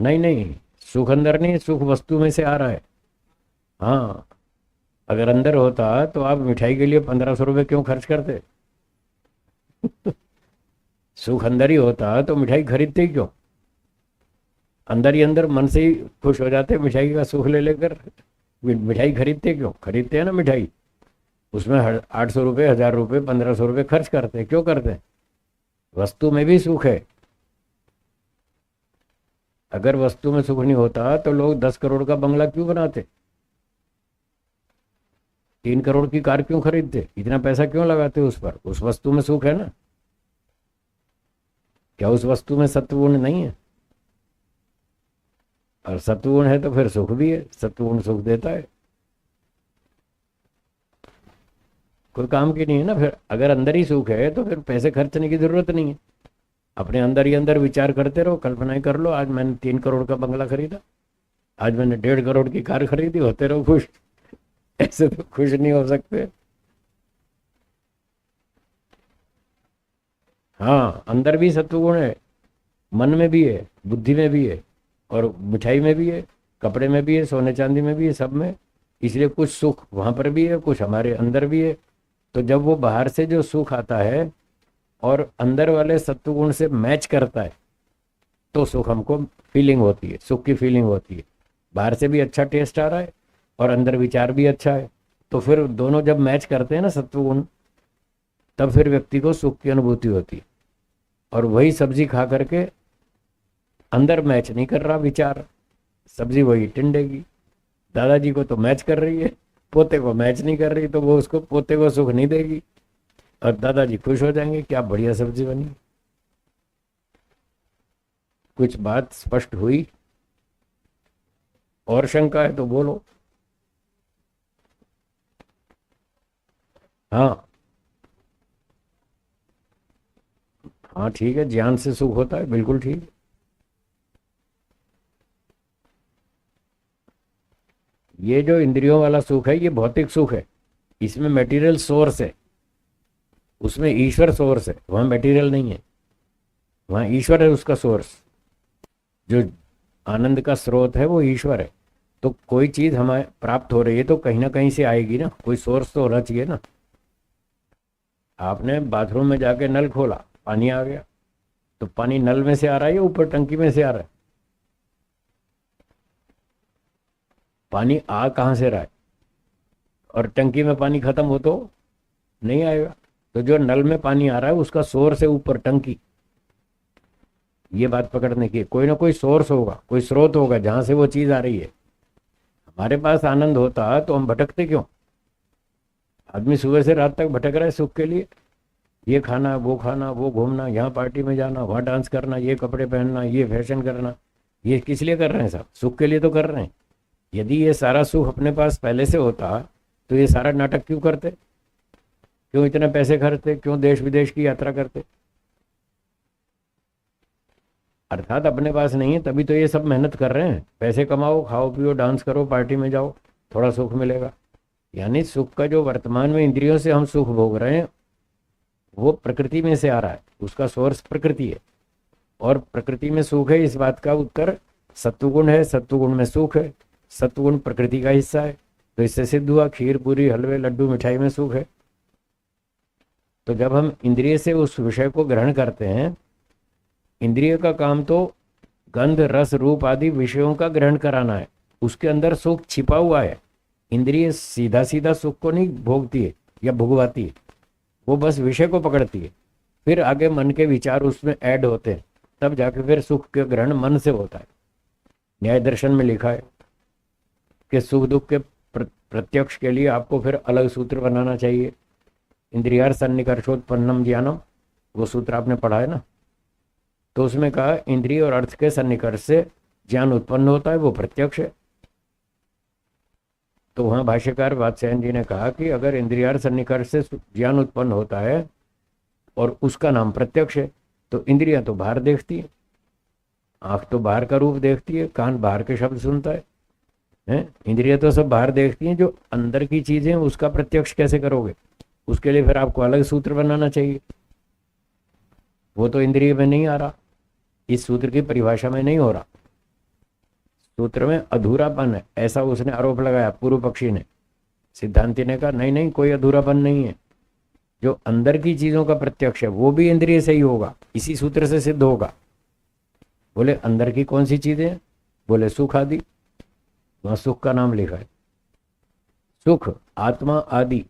नहीं नहीं, सुख अंदर नहीं, सुख वस्तु में से आ रहा है। हाँ, अगर अंदर होता तो आप मिठाई के लिए 1500 रुपये क्यों खर्च करते? सुख अंदर ही होता तो मिठाई खरीदते ही क्यों? अंदर ही अंदर मन से ही खुश हो जाते मिठाई का सुख ले लेकर। मिठाई खरीदते क्यों? खरीदते हैं ना मिठाई, उसमें 800 रुपये, 1000 रुपये, 1500 रुपये खर्च करते हैं, क्यों करते हैं? वस्तु में भी सुख है। अगर वस्तु में सुख नहीं होता तो लोग 10 करोड़ का बंगला क्यों बनाते? 3 करोड़ की कार क्यों खरीदते? इतना पैसा क्यों लगाते उस पर? उस वस्तु में सुख है ना। क्या उस वस्तु में सत्वगुण नहीं है? और सत्वगुण है तो फिर सुख भी है, सत्वगुण सुख देता है। कोई काम की नहीं है ना। फिर अगर अंदर ही सुख है तो फिर पैसे खर्चने की जरूरत नहीं है। अपने अंदर ही अंदर विचार करते रहो, कल्पनाएं कर लो, आज मैंने 3 करोड़ का बंगला खरीदा, आज मैंने 1.5 करोड़ की कार खरीदी, होते रहो खुश। ऐसे तो खुश नहीं हो सकते। हाँ, अंदर भी सत्वगुण है, मन में भी है, बुद्धि में भी है, और मिठाई में भी है, कपड़े में भी है, सोने चांदी में भी है, सब में। इसलिए कुछ सुख वहां पर भी है, कुछ हमारे अंदर भी है। तो जब वो बाहर से जो सुख आता है और अंदर वाले सत्वगुण से मैच करता है तो सुख हमको फीलिंग होती है, सुख की फीलिंग होती है। बाहर से भी अच्छा टेस्ट आ रहा है और अंदर विचार भी अच्छा है, तो फिर दोनों जब मैच करते हैं ना सत्वगुण, तब फिर व्यक्ति को सुख की अनुभूति होती है। और वही सब्जी खा करके अंदर मैच नहीं कर रहा विचार, सब्जी वही टिंडेगी। दादाजी को तो मैच कर रही है, पोते को मैच नहीं कर रही, तो वो उसको पोते को सुख नहीं देगी और दादाजी खुश हो जाएंगे, क्या बढ़िया सब्जी बनी। कुछ बात स्पष्ट हुई? और शंका है तो बोलो। हाँ हाँ, ठीक है, ज्ञान से सुख होता है, बिल्कुल ठीक। ये जो इंद्रियों वाला सुख है ये भौतिक सुख है, इसमें मटेरियल सोर्स है, उसमें ईश्वर सोर्स है, वहां मटेरियल नहीं है, वहां ईश्वर है उसका सोर्स। जो आनंद का स्रोत है वो ईश्वर है। तो कोई चीज हमें प्राप्त हो रही है तो कहीं ना कहीं से आएगी ना, कोई सोर्स तो होना चाहिए ना। आपने बाथरूम में जाके नल खोला, पानी आ गया, तो पानी नल में से आ रहा है या ऊपर टंकी में से आ रहा है? पानी आ कहाँ से रहा है? और टंकी में पानी खत्म हो तो नहीं आएगा। तो जो नल में पानी आ रहा है उसका सोर्स है ऊपर टंकी। ये बात पकड़ने की, कोई ना कोई सोर्स होगा, कोई स्रोत होगा जहां से वो चीज आ रही है। हमारे पास आनंद होता तो हम भटकते क्यों? आदमी सुबह से रात तक भटक रहा है सुख के लिए, ये खाना, वो घूमना, यहाँ पार्टी में जाना, वहाँ डांस करना, ये कपड़े पहनना, ये फैशन करना। ये किस लिए कर रहे हैं? सब सुख के लिए तो कर रहे हैं। यदि ये सारा सुख अपने पास पहले से होता तो ये सारा नाटक क्यों करते? क्यों इतने पैसे खर्चते? क्यों देश विदेश की यात्रा करते? अर्थात अपने पास नहीं है तभी तो ये सब मेहनत कर रहे हैं। पैसे कमाओ, खाओ पियो, डांस करो, पार्टी में जाओ, थोड़ा सुख मिलेगा। यानी सुख का जो वर्तमान में इंद्रियों से हम सुख भोग रहे हैं वो प्रकृति में से आ रहा है, उसका सोर्स प्रकृति है। और प्रकृति में सुख है, इस बात का उत्तर सत्वगुण है, सत्वगुण में सुख है, सत्वगुण प्रकृति का हिस्सा है। तो इससे सिद्ध हुआ खीर पूरी हलवे लड्डू मिठाई में सुख है। तो जब हम इंद्रिय से उस विषय को ग्रहण करते हैं, इंद्रिय का काम तो गंध रस रूप आदि विषयों का ग्रहण कराना है, उसके अंदर सुख छिपा हुआ है। इंद्रिय सीधा सीधा सुख को नहीं भोगती है या भुगवाती है, वो बस विषय को पकड़ती है। फिर आगे मन के विचार उसमें ऐड होते हैं, तब जाके फिर सुख के ग्रहण मन से होता है। न्याय दर्शन में लिखा है कि सुख दुख के प्रत्यक्ष के लिए आपको फिर अलग सूत्र बनाना चाहिए। इंद्रियार सन्निकर्षोत्पन्नम ज्ञानम, वो सूत्र आपने पढ़ा है ना। तो उसमें कहा इंद्रिय और अर्थ के सन्निकर्ष से ज्ञान उत्पन्न होता है, वो प्रत्यक्ष है। तो वहां भाष्यकार वात्स्यायन जी ने कहा कि अगर इंद्रियार सन्निकर्ष से ज्ञान उत्पन्न होता है और उसका नाम प्रत्यक्ष है, तो इंद्रियां तो बाहर देखती है, आंख तो बाहर का रूप देखती है, कान बाहर के शब्द सुनता है, इंद्रियां तो सब बाहर देखती हैं। जो अंदर की चीजें उसका प्रत्यक्ष कैसे करोगे? उसके लिए फिर आपको अलग सूत्र बनाना चाहिए। वो तो इंद्रिय में नहीं आ रहा, इस सूत्र की परिभाषा में नहीं हो रहा। सूत्र में अधूरापन है, ऐसा उसने आरोप लगाया पूर्व पक्षी ने। सिद्धांति ने कहा नहीं नहीं, कोई अधूरापन नहीं है, जो अंदर की चीजों का प्रत्यक्ष है वो भी इंद्रिय से ही होगा, इसी सूत्र से सिद्ध होगा। बोले अंदर की कौन सी चीजें हैं? बोले सुख आदि, वहां सुख का नाम लिखा है। सुख आत्मा आदि,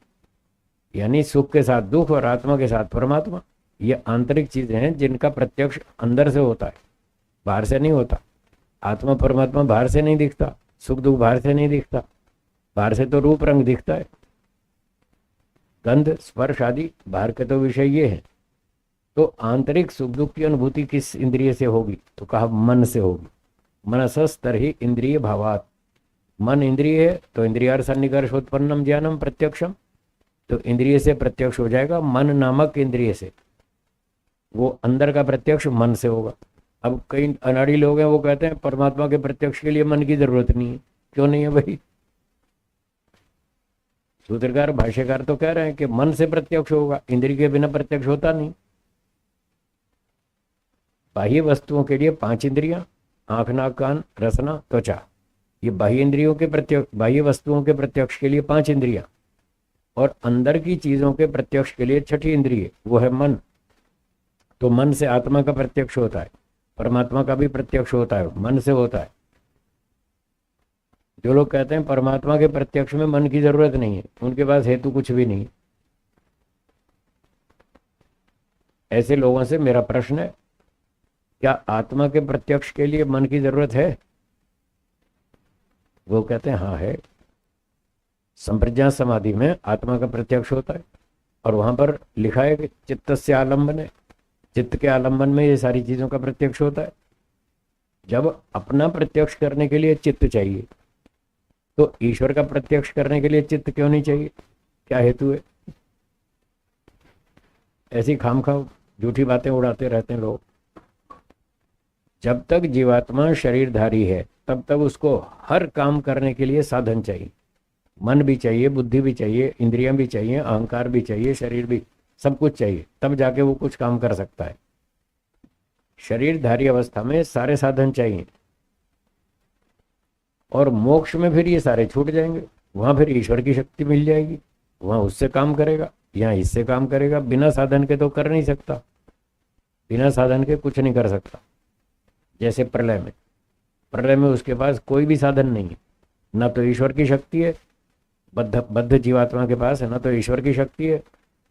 यानी सुख के साथ दुख और आत्मा के साथ परमात्मा, ये आंतरिक चीजें हैं जिनका प्रत्यक्ष अंदर से होता है, बाहर से नहीं होता। आत्मा परमात्मा बाहर से नहीं दिखता, सुख दुख बाहर से नहीं दिखता, बाहर से तो रूप रंग दिखता है, गंध स्पर्श आदि बाहर के तो विषय ये है। तो आंतरिक सुख दुख की अनुभूति किस इंद्रिय से होगी? तो कहा मन से होगी। मनसस तरहि इंद्रिय भावात, मन इंद्रिय है तो इंद्रियार सन्निकर्ष उत्पन्नम ज्ञानम प्रत्यक्षम, तो इंद्रिय से प्रत्यक्ष हो जाएगा, मन नामक इंद्रिय से। वो अंदर का प्रत्यक्ष मन से होगा। अब कई अनाड़ी लोग हैं, वो कहते हैं परमात्मा के प्रत्यक्ष के लिए मन की जरूरत नहीं है। क्यों नहीं है भाई? सूत्रकार भाष्यकार तो कह रहे हैं कि मन से प्रत्यक्ष होगा, इंद्रिय के बिना प्रत्यक्ष होता नहीं। बाह्य वस्तुओं के लिए 5 इंद्रियां, आंख नाक कान रसना त्वचा, ये बाह्य इंद्रियों के प्रत्यक्ष, बाह्य वस्तुओं के प्रत्यक्ष के लिए 5 इंद्रियां, और अंदर की चीजों के प्रत्यक्ष के लिए 6ठी इंद्रिय, वो है मन। तो मन से आत्मा का प्रत्यक्ष होता है, परमात्मा का भी प्रत्यक्ष होता है, मन से होता है। जो लोग कहते हैं परमात्मा के प्रत्यक्ष में मन की जरूरत नहीं है, उनके पास हेतु कुछ भी नहीं। ऐसे लोगों से मेरा प्रश्न है, क्या आत्मा के प्रत्यक्ष के लिए मन की जरूरत है? वो कहते हैं हाँ है। संप्रज्ञा समाधि में आत्मा का प्रत्यक्ष होता है, और वहां पर लिखा है कि चित्त से आलंबन है, चित्त के आलंबन में ये सारी चीजों का प्रत्यक्ष होता है। जब अपना प्रत्यक्ष करने के लिए चित्त चाहिए, तो ईश्वर का प्रत्यक्ष करने के लिए चित्त क्यों नहीं चाहिए? क्या हेतु है? ऐसी खामखा झूठी बातें उड़ाते रहते हैं लोग। जब तक जीवात्मा शरीरधारी है तब तक उसको हर काम करने के लिए साधन चाहिए, मन भी चाहिए, बुद्धि भी चाहिए, इंद्रियां भी चाहिए, अहंकार भी चाहिए, शरीर भी, सब कुछ चाहिए, तब जाके वो कुछ काम कर सकता है। शरीरधारी अवस्था में सारे साधन चाहिए, और मोक्ष में फिर ये सारे छूट जाएंगे। वहां फिर ईश्वर की शक्ति मिल जाएगी, वहां उससे काम करेगा, यहाँ इससे काम करेगा। बिना साधन के तो कर नहीं सकता, बिना साधन के कुछ नहीं कर सकता। जैसे प्रलय में उसके पास कोई भी साधन नहीं है, ना तो ईश्वर की शक्ति है, बद्ध जीवात्मा के पास है, ना तो ईश्वर की शक्ति है,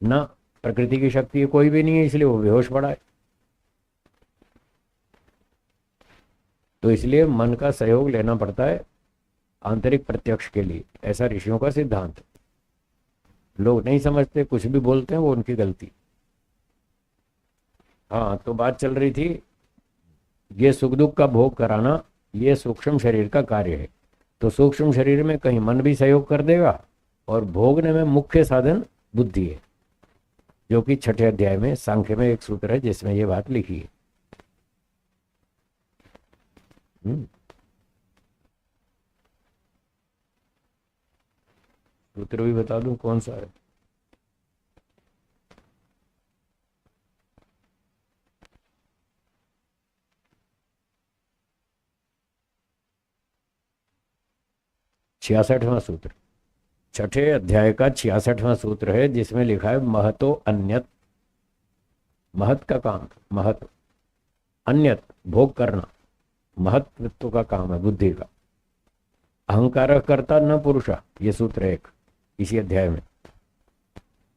ना प्रकृति की शक्ति है, कोई भी नहीं है, इसलिए वो बेहोश पड़ा है। तो इसलिए मन का सहयोग लेना पड़ता है आंतरिक प्रत्यक्ष के लिए, ऐसा ऋषियों का सिद्धांत। लोग नहीं समझते, कुछ भी बोलते हैं, वो उनकी गलती। हाँ, तो बात चल रही थी, ये सुख दुख का भोग कराना ये सूक्ष्म शरीर का कार्य है। तो सूक्ष्म शरीर में कहीं मन भी सहयोग कर देगा, और भोगने में मुख्य साधन बुद्धि है, जो कि 6ठे अध्याय में सांख्य में एक सूत्र है जिसमें ये बात लिखी है। सूत्र भी बता दूं कौन सा है? छियासठवां सूत्र, 6ठे अध्याय का 66वां सूत्र है, जिसमें लिखा है महतो अन्यत। महत का काम, महत, अन्यत भोग करना, महत्व का काम है बुद्धि का। अहंकार करता न पुरुषा, ये सूत्र है एक इसी अध्याय में।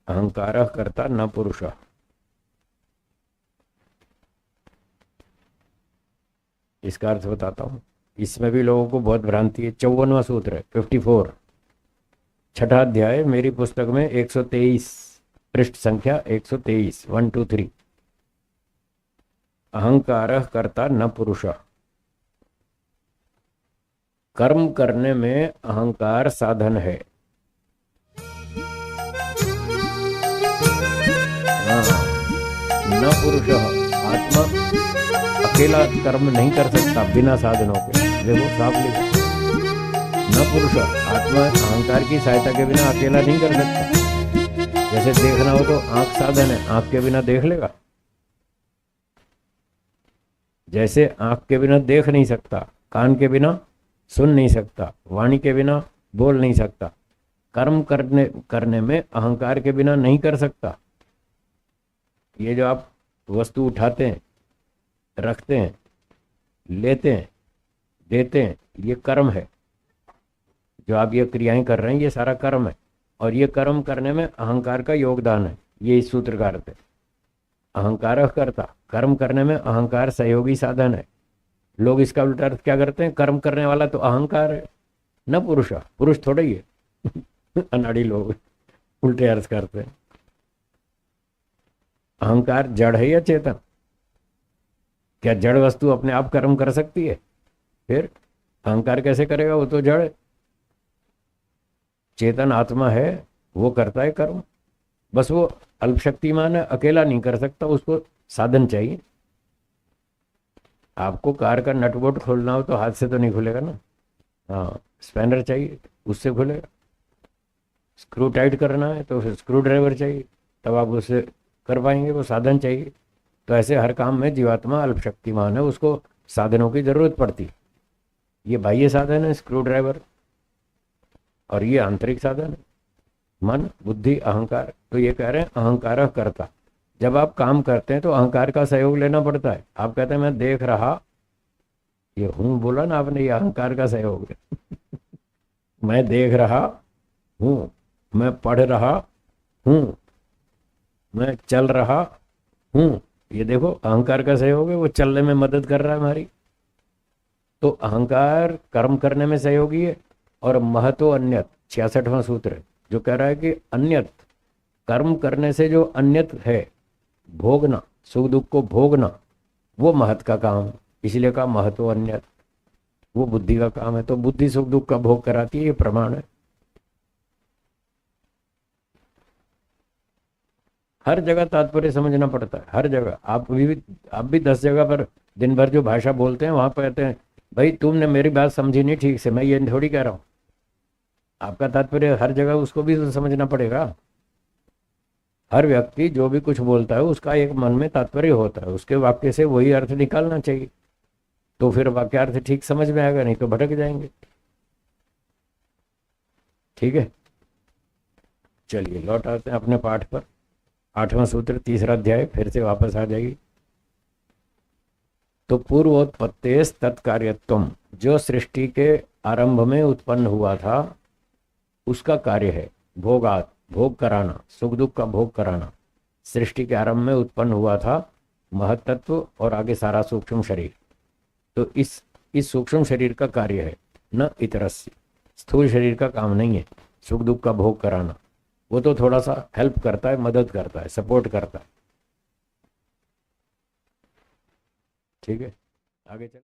अहंकार करता न पुरुषा, इसका अर्थ बताता हूं। इसमें भी लोगों को बहुत भ्रांति है। 54वां सूत्र है, 54, 6ठा अध्याय मेरी पुस्तक में 123, पृष्ठ संख्या 123, 1 2 3। अहंकार करता न पुरुष, कर्म करने में अहंकार साधन है। न पुरुष, आत्मा अकेला कर्म नहीं कर सकता बिना साधनों के। देखो साफ लिखा, न पुरुष, आत्मा अहंकार की सहायता के बिना अकेला नहीं कर सकता। जैसे देखना हो तो आंख साधन है, आंख के बिना देख लेगा। जैसे आंख के बिना देख नहीं सकता, कान के बिना सुन नहीं सकता, वाणी के बिना बोल नहीं सकता, कर्म करने करने में अहंकार के बिना नहीं कर सकता। ये जो आप वस्तु उठाते हैं, रखते हैं, लेते हैं, देते हैं, ये कर्म है। जो आप ये क्रियाएं कर रहे हैं ये सारा कर्म है, और ये कर्म करने में अहंकार का योगदान है। ये इस सूत्र का अर्थ है। अहंकार कर्ता, कर्म करने में अहंकार सहयोगी साधन है। लोग इसका उल्टा अर्थ क्या करते हैं, कर्म करने वाला तो अहंकार है, न पुरुष। पुरुष थोड़ा ही है। अनाड़ी लोग उल्टे अर्थ करते हैं। अहंकार जड़ है या चेतन? क्या जड़ वस्तु अपने आप कर्म कर सकती है? फिर अहंकार कैसे करेगा? वो तो जड़ है। चेतन आत्मा है, वो करता है कर्म। बस वो अल्पशक्तिमान है, अकेला नहीं कर सकता, उसको साधन चाहिए। आपको कार का नट बोल्ट खोलना हो तो हाथ से तो नहीं खुलेगा ना। हाँ, स्पैनर चाहिए, उससे खुलेगा। स्क्रू टाइट करना है तो फिर स्क्रू ड्राइवर चाहिए, तब आप उससे कर पाएंगे, वो साधन चाहिए। तो ऐसे हर काम में जीवात्मा अल्पशक्तिमान है, उसको साधनों की जरूरत पड़ती। ये बाह्य साधन है स्क्रू ड्राइवर, और ये आंतरिक साधन है मन, बुद्धि, अहंकार। तो ये कह रहे हैं अहंकार करता। जब आप काम करते हैं तो अहंकार का सहयोग लेना पड़ता है। आप कहते हैं मैं देख रहा, ये हूं बोला ना आपने, ये अहंकार का सहयोग है। मैं देख रहा हूं, मैं पढ़ रहा हूं, मैं चल रहा हूं, ये देखो अहंकार का सहयोग है, वो चलने में मदद कर रहा है हमारी। तो अहंकार कर्म करने में सहयोगी है। और महतो अन्यत 66वां सूत्र है, जो कह रहा है कि अन्यत कर्म करने से जो अन्यत है, भोगना, सुख दुख को भोगना, वो महत का काम है। इसलिए कहा महतो अन्यत, वो बुद्धि का काम है। तो बुद्धि सुख दुख का भोग कराती है, ये प्रमाण है। हर जगह तात्पर्य समझना पड़ता है, हर जगह। आप भी 10 जगह पर दिन भर जो भाषा बोलते हैं वहां पर कहते हैं भाई तुमने मेरी बात समझी नहीं ठीक से, मैं ये थोड़ी कह रहा हूं। आपका तात्पर्य हर जगह उसको भी तो समझना पड़ेगा। हर व्यक्ति जो भी कुछ बोलता है उसका एक मन में तात्पर्य होता है, उसके वाक्य से वही अर्थ निकालना चाहिए। तो फिर वाक्यार्थ ठीक समझ में आएगा, नहीं तो भटक जाएंगे। ठीक है, चलिए लौट आते हैं अपने पाठ पर। 8वां सूत्र, तीसरा अध्याय, फिर से वापस आ जाएगी। तो पूर्वोत्पत्तेस तत्कार्यत्वम, जो सृष्टि के आरंभ में उत्पन्न हुआ था उसका कार्य है भोगात, भोग कराना, सुख दुख का भोग कराना। सृष्टि के आरंभ में उत्पन्न हुआ था महत्त्व और आगे सारा सूक्ष्म शरीर। तो इस सूक्ष्म शरीर का कार्य है, न इतरस्य, स्थूल शरीर का काम नहीं है सुख दुख का भोग कराना। वो तो थोड़ा सा हेल्प करता है, मदद करता है, सपोर्ट करता है। ठीक है, आगे चल।